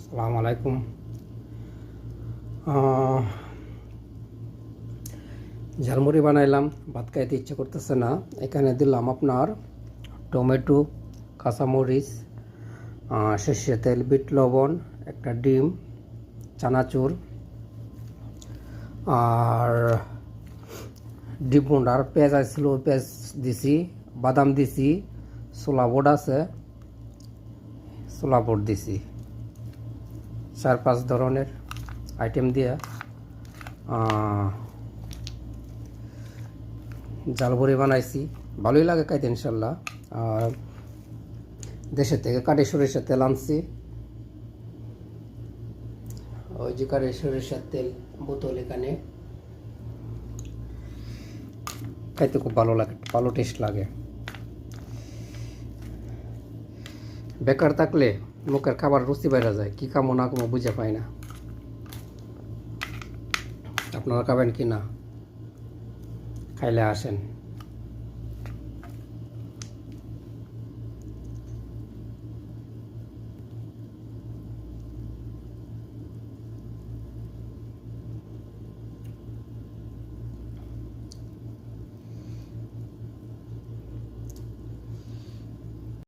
আসসালামু আলাইকুম। ঝালমুড়ি বানাইলাম, ভাত খাইতে ইচ্ছে করতেছে না। এখানে দিলাম আপনার টমেটো, কাঁচামরিচ, সর্ষের তেল, বিট লবণ, একটা ডিম, চানাচুর আর ডিম আর পেঁয়াজ আসছিল, পেঁয়াজ দিছি, বাদাম দিছি, ছোলা বোট আছে, ছোলা বোট দিছি। 4-5 ধরনের আইটেম দিয়ে ঝালমুড়ি বানাইছি। ভালোই লাগে খাইতে ইনশাল্লাহ। আর দেশের থেকে কাঠি সরিষার তেল আনছি, ওই যে কাঠি সরিষার তেল বোতল। এখানে খাইতে খুব ভালো লাগে, ভালো টেস্ট লাগে। বেকার থাকলে মুখের খাবার রুচি বাইরে যায়, কী খামো না খামো বুঝে পাই না। আপনারা খাবেন কি না? খাইলে আসেন।